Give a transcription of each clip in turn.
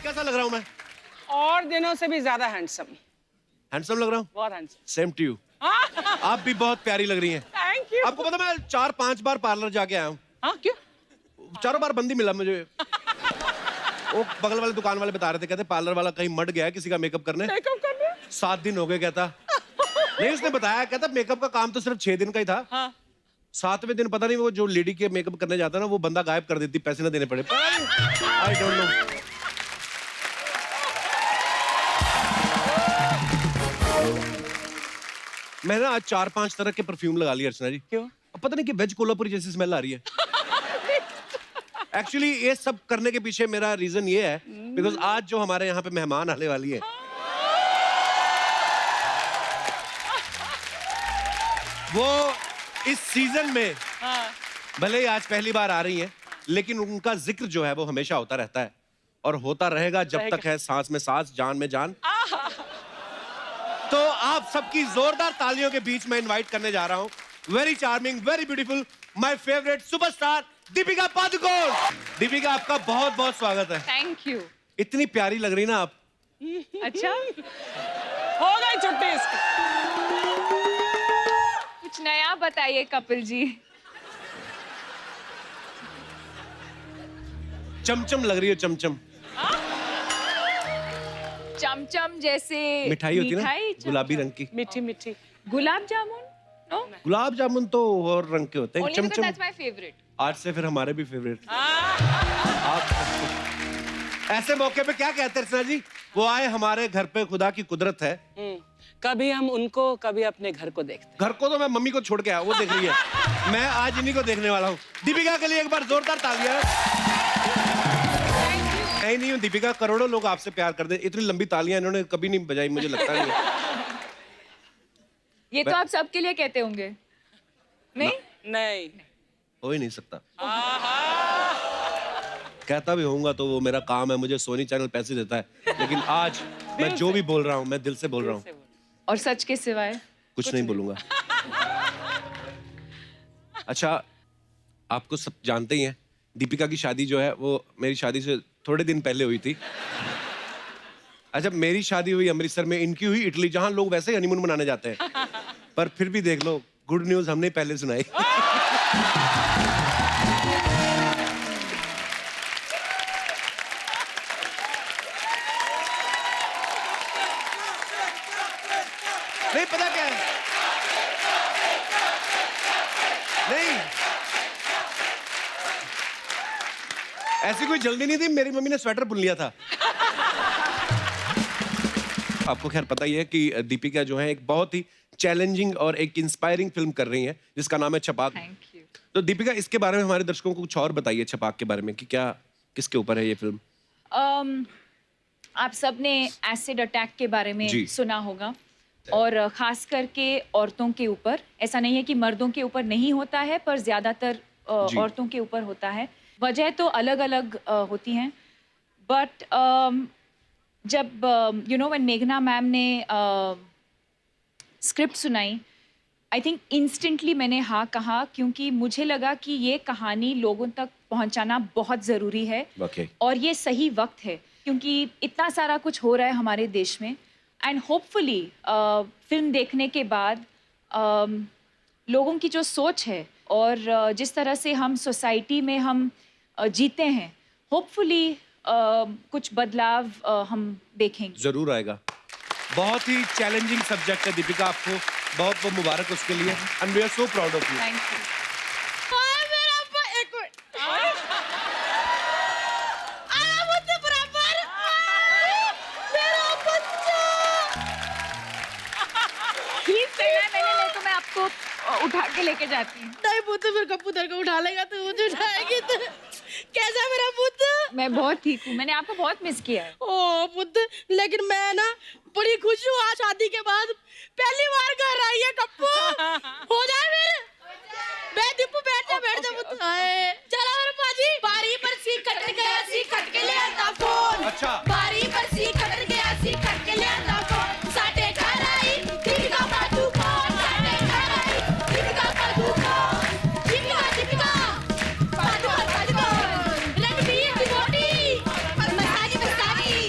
कैसा लग रहा हूँ मैं? और दिनों से भी ज्यादा हैंडसम। हैंडसम लग रहा हूँ? बहुत हैंडसम। Same to you. आप भी बहुत प्यारी लग रही हैं। Thank you. आपको पता मैं 4-5 बार पार्लर जाके आया हूँ। हाँ क्यों? चारों बार बंदी मिला मुझे। वो बगल वाले दुकान वाले बता रहे थे, कहते पार्लर वाला कहीं मट गया है किसी का मेकअप करने। मेकअप करने? 7 दिन हो गए कहता। नहीं उसने बताया, कहता मेकअप का काम तो सिर्फ 6 दिन का ही था। हाँ। 7वें दिन पता नहीं वो जो लेडी के मेकअप करने जाता ना वो बंदा गायब कर देती, पैसे ना देने पड़े। I don't know. मैंने आज 4-5 तरह के परफ्यूम लगा लिए अर्चना जी। क्यों? पता नहीं कि वेज कोल्हापुरी जैसी स्मेल आ रही है। एक्चुअली ये सब करने के पीछे मेरा रीजन ये है बिकॉज आज जो हमारे यहाँ पे मेहमान आने वाली है वो इस सीजन में भले ही आज पहली बार आ रही हैं लेकिन उनका जिक्र जो है वो हमेशा होता रहता है और होता रहेगा जब तक है सांस में सांस, जान में जान। तो आप सबकी जोरदार तालियों के बीच में इनवाइट करने जा रहा हूं very charming, very beautiful, my favourite superstar Deepika Padukone. Deepika आपका बहुत बहुत स्वागत है। Thank you. इतनी प्यारी लग रही ना आप। अच्छा हो गई छुट्टी इसकी। कुछ नया बताइए कपिल जी। चमचम लग रही है, चमचम। चमचम जैसे मिठाई होती है ना, चमचम। गुलाबी रंग की। मीठी मीठी। गुलाब जामुन? नो। गुलाब जामुन तो और रंग के होते हैं। Only because chamcham that's my favorite. आज से फिर हमारे भी फेवरेट। आप ऐसे मौके पे क्या कहते हैं अर्चना जी? वो आए हमारे घर पे, खुदा की कुदरत है। कभी हम उनको कभी अपने घर को देखते। घर को तो मैं मम्मी को छोड़ के आया, वो देख रही है। मैं आज इन्हीं को देखने वाला हूँ। दीपिका के लिए एक बार जोरदार तालियां। नहीं हूँ दीपिका, करोड़ों लोग आपसे प्यार करते हैं। इतनी लंबी तालियां इन्होंने कभी नहीं बजाई, मुझे लगता नहीं है। ये तो आप सबके लिए कहते होंगे। नहीं? नहीं। हो ही नहीं सकता। कहता भी होऊंगा तो वो मेरा काम है, मुझे सोनी चैनल पैसे देता है। लेकिन आज मैं जो भी बोल रहा हूँ मैं दिल से बोल रहा हूँ। और सच के सिवाय कुछ नहीं बोलूंगा। अच्छा, आपको सब जानते ही हैं दीपिका की शादी जो है वो मेरी शादी से थोड़े दिन पहले हुई थी। अच्छा, मेरी शादी हुई अमृतसर में, इनकी हुई इटली, जहां लोग वैसे ही हनीमून मनाने जाते हैं। पर फिर भी देख लो, गुड न्यूज हमने पहले सुनाई। नहीं पता क्या है, नहीं ऐसी कोई जल्दी नहीं थी, मेरी मम्मी ने स्वेटर बुन लिया था। आपको खैर पता ही है कि दीपिका जो है एक बहुत ही चैलेंजिंग और एक इंस्पायरिंग फिल्म कर रही है जिसका नाम है छपाक। Thank you. तो दीपिका इसके बारे में हमारे दर्शकों को कुछ और बताइए छपाक के बारे में कि क्या किसके ऊपर है ये फिल्म? आप सबने एसिड अटैक के बारे में जी। सुना होगा और खास करके औरतों के ऊपर। ऐसा नहीं है कि मर्दों के ऊपर नहीं होता है, पर ज्यादातर जी। औरतों के ऊपर होता है। वजह तो अलग अलग होती हैं, बट जब यू नो व्हेन मेघना मैम ने स्क्रिप्ट सुनाई, आई थिंक इंस्टेंटली मैंने हाँ कहा, क्योंकि मुझे लगा कि ये कहानी लोगों तक पहुंचाना बहुत ज़रूरी है। Okay. और ये सही वक्त है क्योंकि इतना सारा कुछ हो रहा है हमारे देश में। एंड होपफुली फिल्म देखने के बाद लोगों की जो सोच है और जिस तरह से हम सोसाइटी में हम जीते हैं, होपफुली कुछ बदलाव हम देखेंगे। जरूर आएगा। बहुत ही चैलेंजिंग सब्जेक्ट है दीपिका, आपको बहुत बहुत मुबारक उसके लिए। And we are so proud of you. Thank you. उठा के लेके जाती हूँ। नहीं पुत्र, फिर कप्पू दर को उठा लेगा तो मुझे उठाएगी तो कैसा मेरा पुत्र? मैं बहुत ठीक हूँ, मैंने आपको बहुत मिस किया है। ओ पुत्र, लेकिन मैं ना बड़ी खुश हूँ, आज शादी के बाद पहली बार घर आई है कप्पू। हो जाए मेरे बैठ दीपू, बैठ जा पुत्र। चला मेरे पाजी। बारी पर सी कट गया, सी कट के ले आता फोन। अच्छा। बारी पर सी कट गया, सी कट के ले आता फोन। साटे घर आई दीपिका पादुकोण, साटे घर आई दीपिका पादुकोण। दीपिका पादुकोण, रणबीर डिवोटी, मसाजी मस्तानी,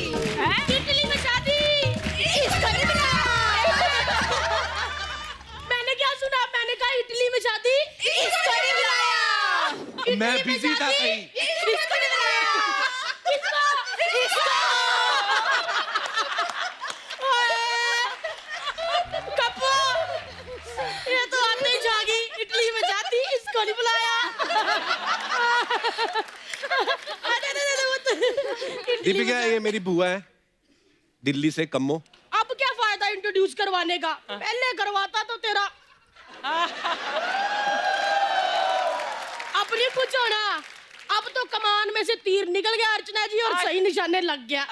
इसको। कप्पू, ये तो आते ही जागी, इटली में जाती, इसको नहीं बुलाया। दीपिका, ये मेरी बुआ है, दिल्ली से, कम्मो। अब क्या फायदा इंट्रोड्यूस करवाने का, पहले करवाता तो तेरा अपनी कुछ होना। अब तो कमान में से तीर निकल गया अर्चना जी, और सही निशाने लग गया।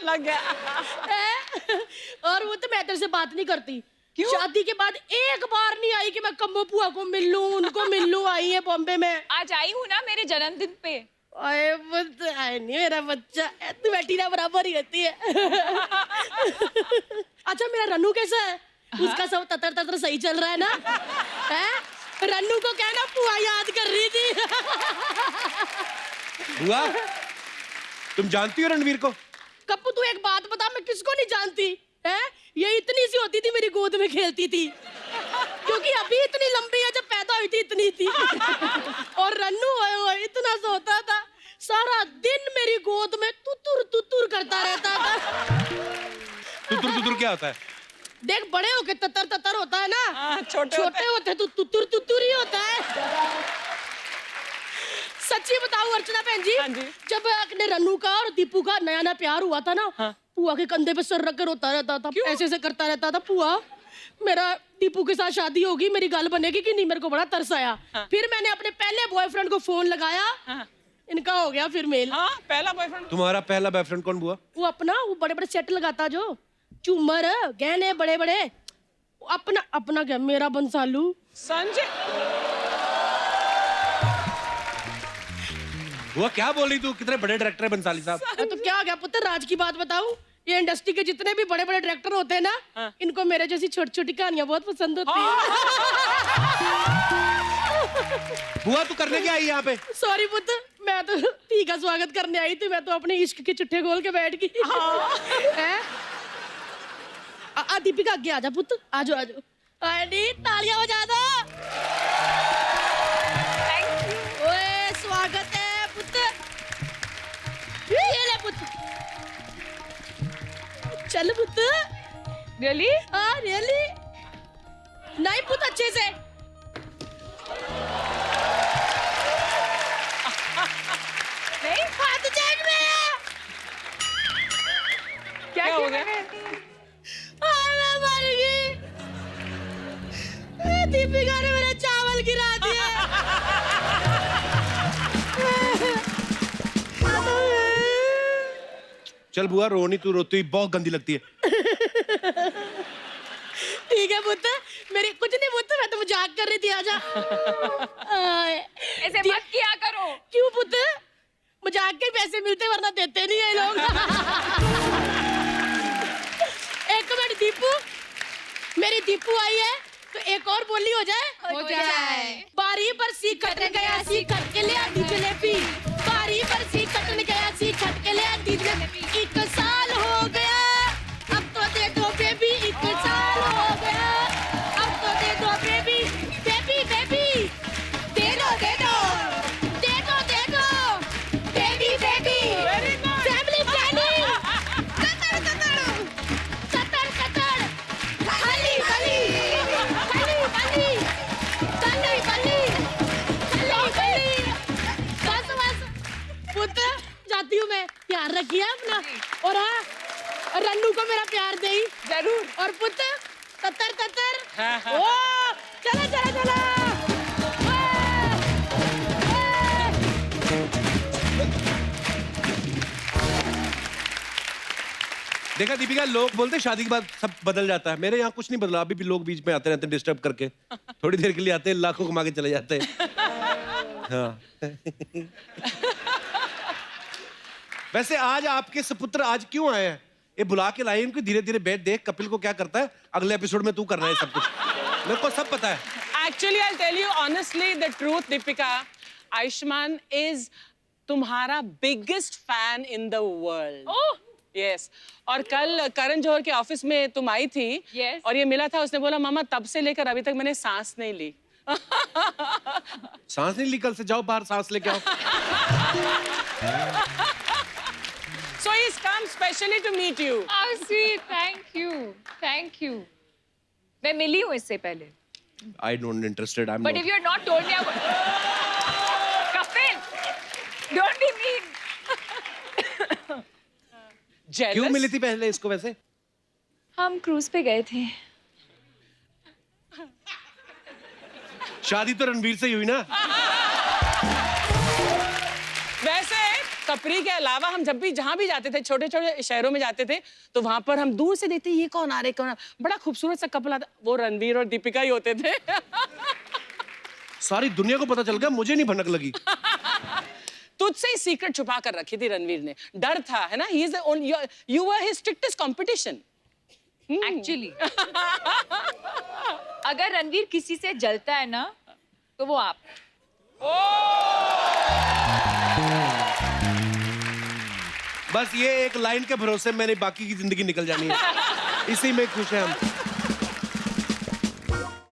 और वो तो मैं तेरे से बात नहीं करती। क्यों? शादी के बाद एक बार नहीं आई कि मैं कम्बो बुआ को मिल लूं, उनको मिल लूं। आई है बॉम्बे में। आज आई हूँ ना मेरे जन्मदिन पे। आए नहीं मेरा बच्चा, तू बेटी ना बराबर ही होती है। अच्छा, मेरा रन्नू कैसा है? उसका सब ततर ततर सही चल रहा है ना? है? रन्नू को कहना बुआ याद कर रही थी। बुआ, तुम जानती हो रणवीर को? कप्पू, तू एक बात बता, मैं किसको नहीं जानती है? ये इतनी सी होती थी, मेरी गोद में खेलती थी, क्योंकि अभी इतनी लंबी है, जब पैदा हुई थी इतनी थी। और रन्नू इतना सा होता था, सारा दिन मेरी गोद में तुतुर तुतुर करता रहता था। तुतुर तुतुर क्या होता है? देख, बड़े होके ततर ततर होता है ना, छोटे होते तो तुतुर तुतुर ही होता है। सच्ची बताऊं अर्चना बहन जी, जब अपने रन्नू का और दीपू का नया नया प्यार हुआ था ना, पुआ के कंधे पे सर रख कर रोता रहता था, ऐसे ऐसे करता रहता था। पुआ, मेरा दीपू के साथ शादी होगी, मेरी गाल बनेगी कि नहीं? मेरे को बड़ा तरस आया। फिर मैंने अपने पहले बॉयफ्रेंड को फोन लगाया, इनका हो गया फिर मेल। पहला बॉयफ्रेंड? तुम्हारा पहला बॉयफ्रेंड कौन बुआ? वो अपना, वो बड़े बड़े सेट लगाता, जो झूमर गहने बड़े बड़े, अपना अपना क्या, मेरा बंसालू। संजय, बुआ क्या बोल रही तू? कितने बड़े डायरेक्टर है बंसाली साहब। तो क्या हो गया पुत्र, राज की बात बताऊं, ये इंडस्ट्री के जितने भी बड़े बड़े डायरेक्टर होते हैं ना, इनको मेरे जैसी छोटी छोटी कहानियां बहुत पसंद होती है। बुआ, तू करने क्या आई यहाँ पे? सॉरी पुत्र, मैं तो ती का स्वागत करने आई थी, मैं तो अपने इश्क के चिट्ठे खोल के बैठ गई। दीपिका, आगे आजा पुत्र, आजो आजो। तालियां बजा दो। ओए, स्वागत है पुत्र, ये ले पुत्र, चल पुत्र। रियली? हाँ रियली। नहीं पुत्र, अच्छे से। नहीं, हाथ जेब में। क्या हो गया? मैं मर गई। दीपिका ने मेरा चावल गिरा दिया। चल बुआ, रोनी, तू रोती हुई बहुत गंदी लगती है। ठीक है पुत्र, मेरी कुछ नहीं पुत्र, मैं तो मजाक कर रही थी। आजा। ऐसे मत किया करो। क्यों पुत्र? मजाक के पैसे मिलते, वरना देते नहीं है लोग। एक मिनट दीपू, मेरी दीपू आई है, तो एक और बोली हो जाए? हो जाए। बारी बरसी कटन गया सी, खट के ले आती जलेबी। बारी बरसी कटन गया सी, खट के ले आती जलेबी। 1 साल हो गया, अब तो दे दो बेबी। 1 साल हो गया, अब तो दे दो बेबी। बेबी बेबी, दे दो दे दो, दे दो दे दो, baby baby. Family planning, Qatar Qatar, Qatar Qatar, खाली खाली, खाली खाली, खाली खाली, खाली खाली। बस बस पुत्र, जाती हूँ मैं, प्यार रखिए अपना। और हाँ, रन्नू को मेरा प्यार दे ही जरूर। और पुत्र, ततर ततर। हाँ, हाँ। ओ, चला चला चला। देखा दीपिका, लोग बोलते हैं शादी के बाद सब बदल जाता है। मेरे यहाँ कुछ नहीं बदला, अभी भी लोग बीच में आते रहते हैं डिस्टर्ब करके। थोड़ी देर के लिए आते हैं, लाखों कमा के चले जाते हैं। हाँ। वैसे आज आपके सपुत्र आज क्यों आए हैं? ये बुला के लाए इनको, धीरे धीरे बैठ, देख कपिल को क्या करता है, अगले एपिसोड में तू करना है सब कुछ। मेरे को सब पता है। Actually, I'll tell you honestly the truth, Deepika. Ayushmann is तुम्हारा biggest fan in the world. Oh, Yes. और कल करण जौहर के ऑफिस में तुम आई थी। Yes. और ये मिला था, उसने बोला मामा तब से लेकर अभी तक मैंने सांस नहीं ली। सांस नहीं ली? कल से जाओ बाहर सांस लेके आओ। So he's he's come specially to meet you. How sweet, thank you. मैं मिली हूँ इससे पहले. I don't interested. I'm But not. if you had not told me, I would. Kapil, don't be mean. Jealous? क्यों मिली थी पहले इसको वैसे? हम क्रूज पे गए थे. शादी तो रणवीर से ही हुई ना? वैसे कपरी के अलावा हम जब भी जहां भी जाते थे, छोटे छोटे शहरों में जाते थे, तो वहां पर हम दूर से देखते ये कौन आ रहे, कौन बड़ा खूबसूरत सा कपल आता, वो रणवीर और दीपिका ही होते थे. सारी दुनिया को पता चल गया, मुझे नहीं भनक लगी. तुझसे ही सीक्रेट छुपा कर रखी थी रणवीर ने. डर था, है ना? He is the only, you were his strictest competition. Actually. अगर रणवीर किसी से जलता है ना, तो वो आप. बस ये एक लाइन के भरोसे मैंने बाकी की जिंदगी निकल जानी है. इसी में खुश है हम.